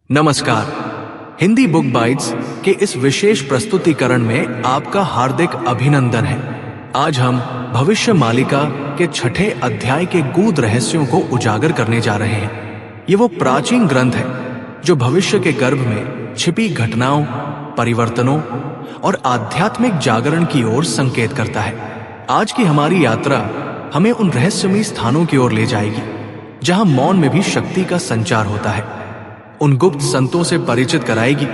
नमस्कार। Hindi book bytes के इस विशेष प्रस्तुतिकरण में आपका हार्दिक अभिनंदन है। आज हम भविष्य मालिका के 6ठे अध्याय के गूढ़ रहस्यों को उजागर करने जा रहे हैं। ये वो प्राचीन ग्रंथ है जो भविष्य के गर्भ में छिपी घटनाओं, परिवर्तनों और आध्यात्मिक जागरण की ओर संकेत करता है। आज की हमारी यात्रा हमें उन रहस्यमयी स्थानों की ओर ले जाएगी जहां मौन में भी शक्ति का संचार होता है। उन गुप्त संतों से परिचित कराएगी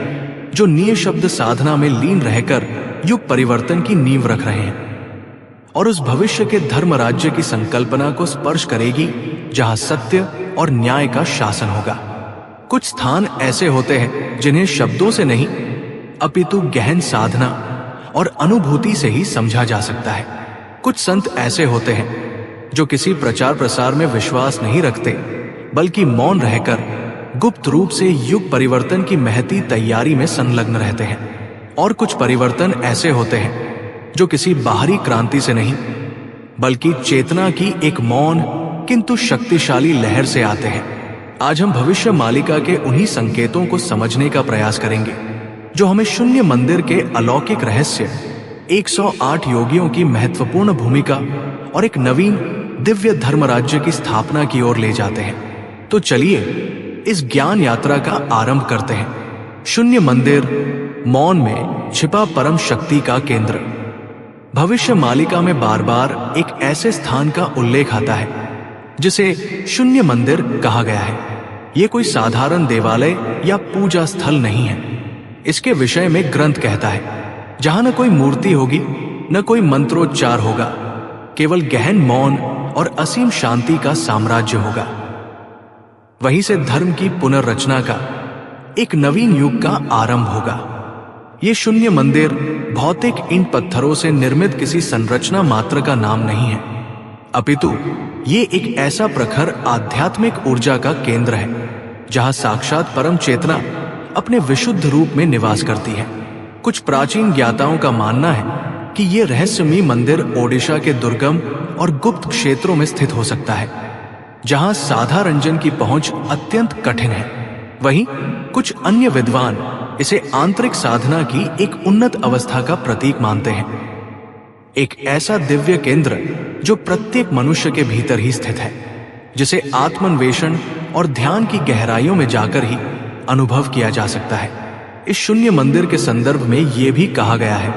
जो निःशब्द साधना में लीन रहकर युग परिवर्तन की नींव रख रहे हैं, और उस भविष्य के धर्म राज्य की संकल्पना को स्पर्श करेगी जहां सत्य और न्याय का शासन होगा। कुछ स्थान ऐसे होते हैं जिन्हें शब्दों से नहीं अपितु गहन साधना और अनुभूति से ही समझा जा सकता है। कुछ संत ऐसे होते हैं जो किसी प्रचार प्रसार में विश्वास नहीं रखते, बल्कि मौन रहकर गुप्त रूप से युग परिवर्तन की महती तैयारी में संलग्न रहते हैं। और कुछ परिवर्तन ऐसे होते हैं जो किसी बाहरी क्रांति से नहीं, बल्कि चेतना की एक मौन किंतु शक्तिशाली लहर से आते हैं। आज हम भविष्य मालिका के उन्हीं संकेतों को समझने का प्रयास करेंगे जो हमें शून्य मंदिर के अलौकिक रहस्य, 108 योगियों की महत्वपूर्ण भूमिका और एक नवीन दिव्य धर्म राज्य की स्थापना की ओर ले जाते हैं। तो चलिए इस ज्ञान यात्रा का आरंभ करते हैं। शून्य मंदिर, मौन में छिपा परम शक्ति का केंद्र। भविष्य मालिका में बार बार एक ऐसे स्थान का उल्लेख आता है जिसे शून्य मंदिर कहा गया है। यह कोई साधारण देवालय या पूजा स्थल नहीं है। इसके विषय में ग्रंथ कहता है जहां न कोई मूर्ति होगी, न कोई मंत्रोच्चार होगा, केवल गहन मौन और असीम शांति का साम्राज्य होगा। वहीं से धर्म की पुनर्रचना का एक नवीन युग का आरंभ होगा। ये शून्य मंदिर भौतिक ईंट पत्थरों से निर्मित किसी संरचना मात्र का नाम नहीं है, अपितु ये एक ऐसा प्रखर आध्यात्मिक ऊर्जा का केंद्र है जहां साक्षात परम चेतना अपने विशुद्ध रूप में निवास करती है। कुछ प्राचीन ज्ञाताओं का मानना है कि ये रहस्यमयी मंदिर ओडिशा के दुर्गम और गुप्त क्षेत्रों में स्थित हो सकता है, जहां साधा रंजन की पहुंच अत्यंत कठिन है। वहीं कुछ अन्य विद्वान इसे आंतरिक साधना की एक उन्नत अवस्था का प्रतीक मानते हैं, एक ऐसा दिव्य केंद्र जो प्रत्येक मनुष्य के भीतर ही स्थित है, जिसे आत्मन्वेषण और ध्यान की गहराइयों में जाकर ही अनुभव किया जा सकता है। इस शून्य मंदिर के संदर्भ में यह भी कहा गया है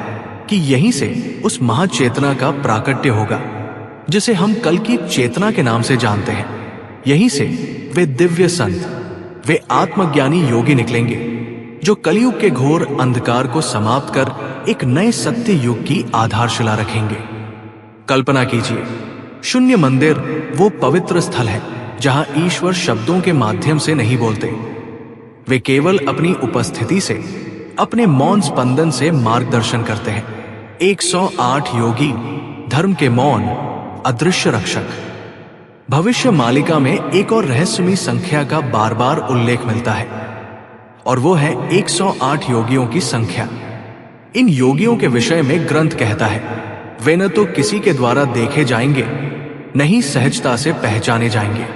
कि यहीं से उस महाचेतना का प्राकट्य होगा जिसे हम कल की चेतना के नाम से जानते हैं। यहीं से वे दिव्य संत, वे आत्मज्ञानी योगी निकलेंगे जो कलयुग के घोर अंधकार को समाप्त कर एक नए सत्य युग की आधारशिला रखेंगे। कल्पना कीजिए, शून्य मंदिर वो पवित्र स्थल है जहां ईश्वर शब्दों के माध्यम से नहीं बोलते, वे केवल अपनी उपस्थिति से, अपने मौन स्पंदन से मार्गदर्शन करते हैं। 108 योगी, धर्म के मौन अदृश्य रक्षक। भविष्य मालिका में एक और रहस्यमयी संख्या का बार बार उल्लेख मिलता है, और वो है 108 योगियों की संख्या। इन योगियों के विषय में ग्रंथ कहता है वे न तो किसी के द्वारा देखे जाएंगे, न ही सहजता से पहचाने जाएंगे।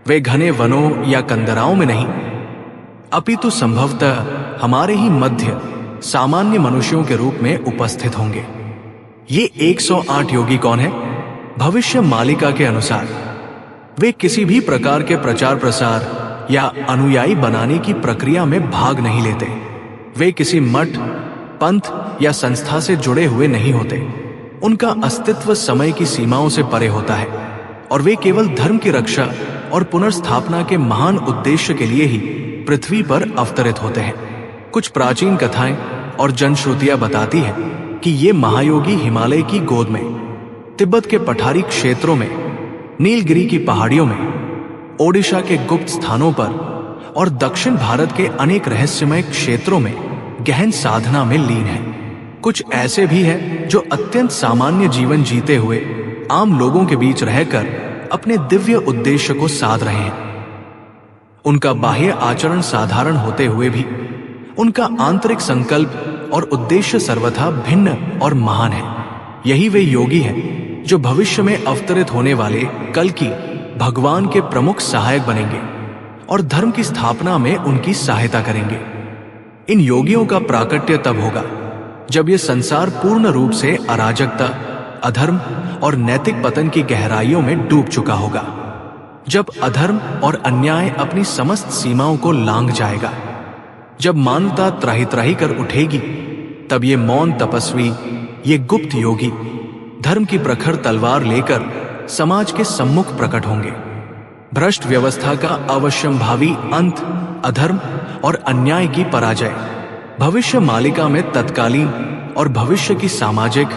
वे घने वनों या कंदराओं में नहीं, अपितु संभवतः हमारे ही मध्य सामान्य मनुष्यों के रूप में उपस्थित होंगे। ये 108 योगी कौन है? भविष्य मालिका के अनुसार वे किसी भी प्रकार के प्रचार प्रसार या अनुयायी बनाने की प्रक्रिया में भाग नहीं लेते। वे किसी मठ, पंथ या संस्था से जुड़े हुए नहीं होते। उनका अस्तित्व समय की सीमाओं से परे होता है, और वे केवल धर्म की रक्षा और पुनर्स्थापना के महान उद्देश्य के लिए ही पृथ्वी पर अवतरित होते हैं। कुछ प्राचीन कथाएं और जनश्रुतियां बताती हैं कि ये महायोगी हिमालय की गोद में, तिब्बत के पठारी क्षेत्रों में, नीलगिरी की पहाड़ियों में, ओडिशा के गुप्त स्थानों पर और दक्षिण भारत के अनेक रहस्यमय क्षेत्रों में गहन साधना में लीन हैं। कुछ ऐसे भी हैं जो अत्यंत सामान्य जीवन जीते हुए आम लोगों के बीच रहकर अपने दिव्य उद्देश्य को साध रहे हैं। उनका बाह्य आचरण साधारण होते हुए भी उनका आंतरिक संकल्प और उद्देश्य सर्वथा भिन्न और महान है। यही वे योगी हैं जो भविष्य में अवतरित होने वाले कल की भगवान के प्रमुख सहायक बनेंगे और धर्म की स्थापना में उनकी सहायता करेंगे। इन योगियों का प्राकट्य तब होगा जब ये संसार पूर्ण रूप से अराजकता, अधर्म और नैतिक पतन की गहराइयों में डूब चुका होगा। जब अधर्म और अन्याय अपनी समस्त सीमाओं को लांघ जाएगा, जब मानवता त्राही त्राही कर उठेगी, तब ये मौन तपस्वी, ये गुप्त योगी धर्म की प्रखर तलवार लेकर समाज के सम्मुख प्रकट होंगे। भ्रष्ट व्यवस्था का अवश्यंभावी अंत, अधर्म और अन्याय की पराजय, भविष्य मालिका में तत्कालीन और भविष्य की सामाजिक,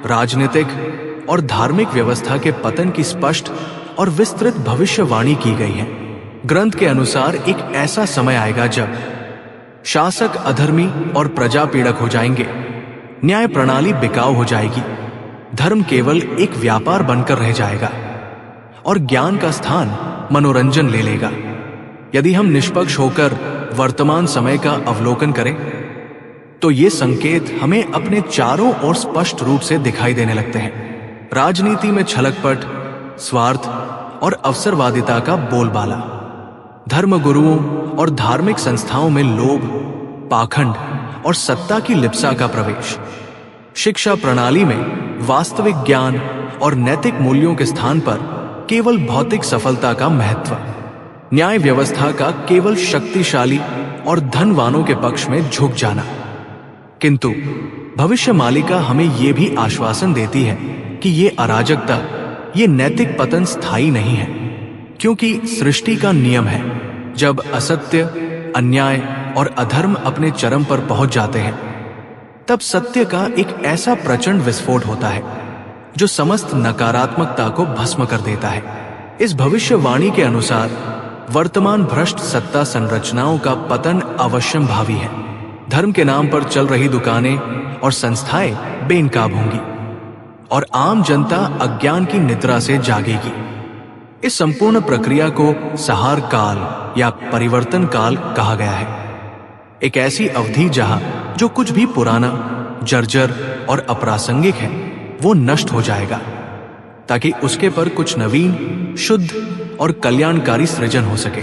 राजनीतिक और धार्मिक व्यवस्था के पतन की स्पष्ट और विस्तृत भविष्यवाणी की गई है। ग्रंथ के अनुसार एक ऐसा समय आएगा जब शासक अधर्मी और प्रजा पीड़क हो जाएंगे, न्याय प्रणाली बिकाऊ हो जाएगी, धर्म केवल एक व्यापार बनकर रह जाएगा और ज्ञान का स्थान मनोरंजन ले लेगा। यदि हम निष्पक्ष होकर वर्तमान समय का अवलोकन करें तो ये संकेत हमें अपने चारों ओर स्पष्ट रूप से दिखाई देने लगते हैं। राजनीति में छलकपट, स्वार्थ और अवसरवादिता का बोलबाला, धर्म गुरुओं और धार्मिक संस्थाओं में लोभ, पाखंड और सत्ता की लिप्सा का प्रवेश, शिक्षा प्रणाली में वास्तविक ज्ञान और नैतिक मूल्यों के स्थान पर केवल भौतिक सफलता का महत्व, न्याय व्यवस्था का केवल शक्तिशाली और धनवानों के पक्ष में झुक जाना। किंतु भविष्य मालिका हमें यह भी आश्वासन देती है कि ये अराजकता, ये नैतिक पतन स्थायी नहीं है, क्योंकि सृष्टि का नियम है, जब असत्य, अन्याय और अधर्म अपने चरम पर पहुंच जाते हैं, तब सत्य का एक ऐसा प्रचंड विस्फोट होता है जो समस्त नकारात्मकता को भस्म कर देता है। इस भविष्यवाणी के अनुसार वर्तमान भ्रष्ट सत्ता संरचनाओं का पतन अवश्यंभावी है। धर्म के नाम पर चल रही दुकानें और संस्थाएं बेनकाब होंगी और आम जनता अज्ञान की निद्रा से जागेगी। इस संपूर्ण प्रक्रिया को सहार काल या परिवर्तन काल कहा गया है। एक ऐसी अवधि जहां जो कुछ भी पुराना, जर्जर और अप्रासंगिक है वो नष्ट हो जाएगा, ताकि उसके पर कुछ नवीन, शुद्ध और कल्याणकारी सृजन हो सके।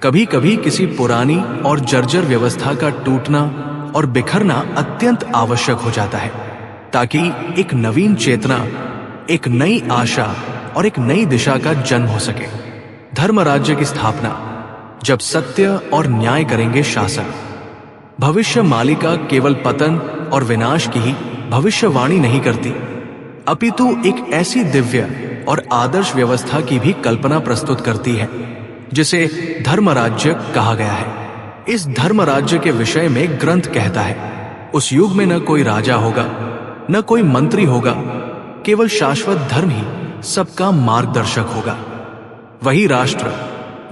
कभी कभी किसी पुरानी और जर्जर व्यवस्था का टूटना और बिखरना अत्यंत आवश्यक हो जाता है, ताकि एक नवीन चेतना, एक नई आशा और एक नई दिशा का जन्म हो सके। धर्म राज्य की स्थापना, जब सत्य और न्याय करेंगे शासक। भविष्य मालिका केवल पतन और विनाश की ही भविष्यवाणी नहीं करती, अपितु एक ऐसी दिव्य और आदर्श व्यवस्था की भी कल्पना प्रस्तुत करती है जिसे धर्म राज्य कहा गया है। इस धर्म राज्य के विषय में ग्रंथ कहता है, उस युग में न कोई राजा होगा, न कोई मंत्री होगा, केवल शाश्वत धर्म ही सबका मार्गदर्शक होगा। वही राष्ट्र,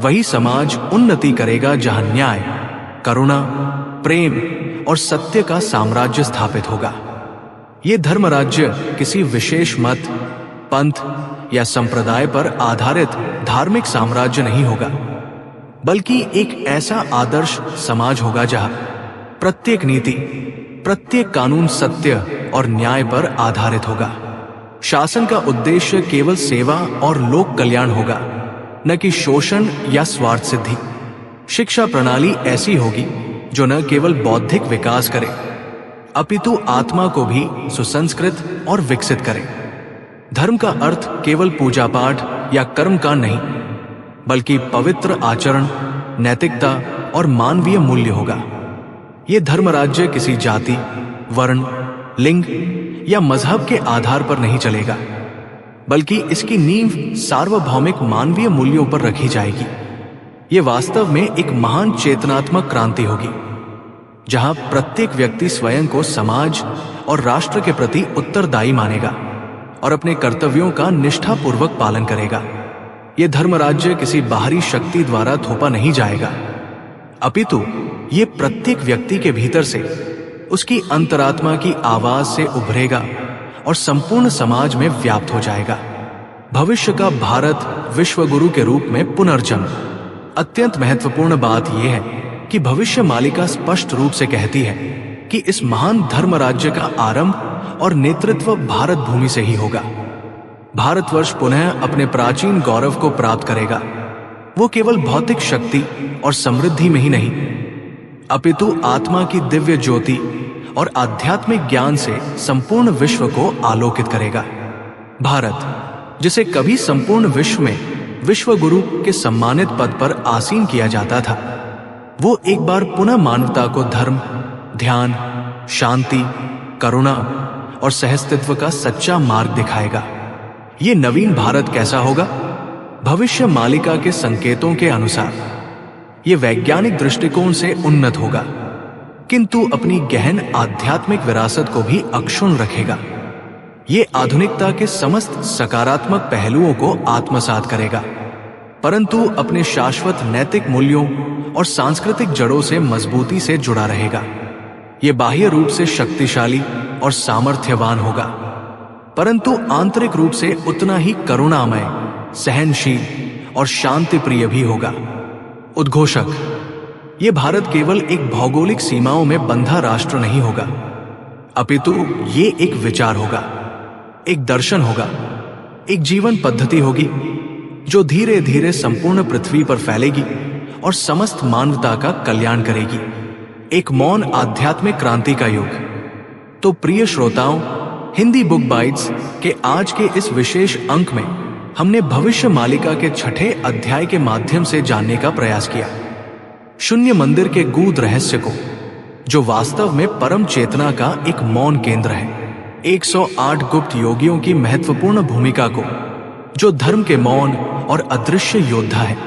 वही समाज उन्नति करेगा जहां न्याय, करुणा, प्रेम और सत्य का साम्राज्य स्थापित होगा। ये धर्म राज्य किसी विशेष मत, पंथ या संप्रदाय पर आधारित धार्मिक साम्राज्य नहीं होगा, बल्कि एक ऐसा आदर्श समाज होगा जहां प्रत्येक नीति, प्रत्येक कानून सत्य और न्याय पर आधारित होगा। शासन का उद्देश्य केवल सेवा और लोक कल्याण होगा, न कि शोषण या स्वार्थ सिद्धि। शिक्षा प्रणाली ऐसी होगी जो न केवल बौद्धिक विकास करे, अपितु आत्मा को भी सुसंस्कृत और विकसित करे। धर्म का अर्थ केवल पूजा पाठ या कर्म का नहीं, बल्कि पवित्र आचरण, नैतिकता और मानवीय मूल्य होगा। ये धर्म राज्य किसी जाति, वर्ण, लिंग या मजहब के आधार पर नहीं चलेगा, बल्कि इसकी नींव सार्वभौमिक मानवीय मूल्यों पर रखी जाएगी। ये वास्तव में एक महान चेतनात्मक क्रांति होगी, जहां प्रत्येक व्यक्ति स्वयं को समाज और राष्ट्र के प्रति उत्तरदायी मानेगा और अपने कर्तव्यों का निष्ठापूर्वक पालन करेगा। ये धर्म राज्य किसी बाहरी शक्ति द्वारा थोपा नहीं जाएगा, अपितु ये प्रत्येक व्यक्ति के भीतर से, उसकी अंतरात्मा की आवाज से उभरेगा और संपूर्ण समाज में व्याप्त हो जाएगा। भविष्य का भारत विश्व गुरु के रूप में पुनर्जन्म। अत्यंत महत्वपूर्ण बात यह है कि भविष्य मालिका स्पष्ट रूप से कहती है कि इस महान धर्म राज्य का आरंभ और नेतृत्व भारत भूमि से ही होगा। भारतवर्ष पुनः अपने प्राचीन गौरव को प्राप्त करेगा। वो केवल भौतिक शक्ति और समृद्धि में ही नहीं, अपितु आत्मा की दिव्य ज्योति और आध्यात्मिक ज्ञान से संपूर्ण विश्व को आलोकित करेगा। भारत, जिसे कभी संपूर्ण विश्व में विश्व गुरु के सम्मानित पद पर आसीन किया जाता था, वो एक बार पुनः मानवता को धर्म, ध्यान, शांति, करुणा और सहस्तित्व का सच्चा मार्ग दिखाएगा। ये नवीन भारत कैसा होगा? भविष्य मालिका के संकेतों के अनुसार ये वैज्ञानिक दृष्टिकोण से उन्नत होगा, किंतु अपनी गहन आध्यात्मिक विरासत को भी अक्षुण्ण रखेगा। ये आधुनिकता के समस्त सकारात्मक पहलुओं को आत्मसात करेगा, परंतु अपने शाश्वत नैतिक मूल्यों और सांस्कृतिक जड़ों से मजबूती से जुड़ा रहेगा। ये बाह्य रूप से शक्तिशाली और सामर्थ्यवान होगा, परंतु आंतरिक रूप से उतना ही करुणामय, सहनशील और शांति प्रिय भी होगा। उद्घोषक, ये भारत केवल एक भौगोलिक सीमाओं में बंधा राष्ट्र नहीं होगा, अपितु ये एक विचार होगा, एक दर्शन होगा, एक जीवन पद्धति होगी जो धीरे धीरे संपूर्ण पृथ्वी पर फैलेगी और समस्त मानवता का कल्याण करेगी। एक मौन आध्यात्मिक क्रांति का युग। तो प्रिय श्रोताओं, हिंदी बुक बाइट्स के आज के इस विशेष अंक में हमने भविष्य मालिका के छठे अध्याय के माध्यम से जानने का प्रयास किया। शून्य मंदिर के गूढ़ रहस्य को, जो वास्तव में परम चेतना का एक मौन केंद्र है। 108 गुप्त योगियों की महत्वपूर्ण भूमिका को, जो धर्म के मौन और अदृश्य योद्धा है।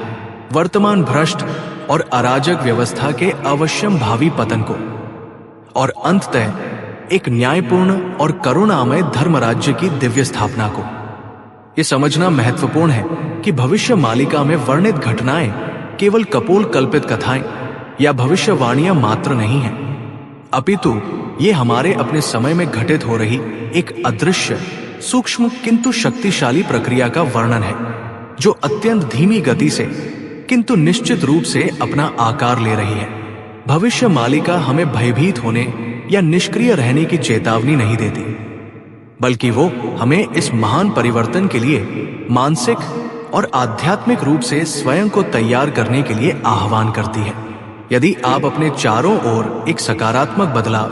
वर्तमान भ्रष्ट और अराजक व्यवस्था के अवश्यम भावी पतन को, और अंततः एक न्यायपूर्ण और करुणामय धर्म राज्य की दिव्य स्थापना को। ये समझना महत्वपूर्ण है कि भविष्य मालिका में वर्णित घटनाएं केवल कपोल कल्पित कथाएं या भविष्यवाणियां मात्र नहीं हैं, अपितु ये हमारे अपने समय में घटित हो रही एक अदृश्य, सूक्ष्म किंतु शक्तिशाली प्रक्रिया का वर्णन है, जो अत्यंत धीमी गति से किंतु निश्चित रूप से अपना आकार ले रही है। भविष्य मालिका हमें भयभीत होने या निष्क्रिय रहने की चेतावनी नहीं देती, बल्कि वो हमें इस महान परिवर्तन के लिए मानसिक और आध्यात्मिक रूप से स्वयं को तैयार करने के लिए आह्वान करती है। यदि आप अपने चारों ओर एक सकारात्मक बदलाव,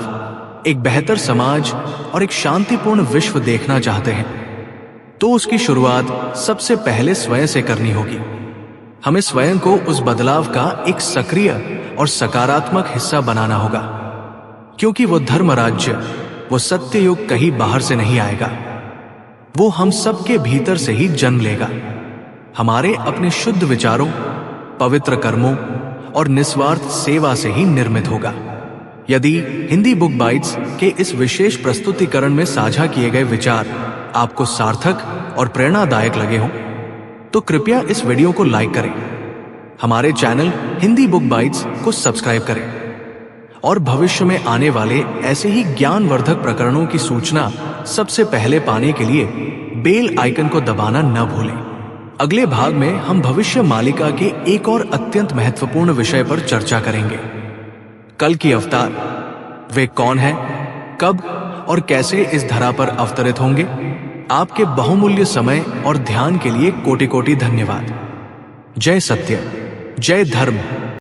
एक बेहतर समाज और एक शांतिपूर्ण विश्व देखना चाहते हैं, तो उसकी शुरुआत सबसे पहले स्वयं से करनी होगी। हमें स्वयं को उस बदलाव का एक सक्रिय और सकारात्मक हिस्सा बनाना होगा, क्योंकि वो धर्म राज्य, वो सत्य युग कहीं बाहर से नहीं आएगा, वो हम सबके भीतर से ही जन्म लेगा। हमारे अपने शुद्ध विचारों, पवित्र कर्मों और निस्वार्थ सेवा से ही निर्मित होगा। यदि हिंदी बुक बाइट्स के इस विशेष प्रस्तुतिकरण में साझा किए गए विचार आपको सार्थक और प्रेरणादायक लगे हों, तो कृपया इस वीडियो को लाइक करें, हमारे चैनल हिंदी बुक बाइट्स को सब्सक्राइब करें और भविष्य में आने वाले ऐसे ही ज्ञानवर्धक प्रकरणों की सूचना सबसे पहले पाने के लिए बेल आइकन को दबाना न भूलें। अगले भाग में हम भविष्य मालिका के एक और अत्यंत महत्वपूर्ण विषय पर चर्चा करेंगे। कल की अवतार, वे कौन हैं, कब और कैसे इस धरा पर अवतरित होंगे। आपके बहुमूल्य समय और ध्यान के लिए कोटि कोटि धन्यवाद। जय सत्य, जय धर्म।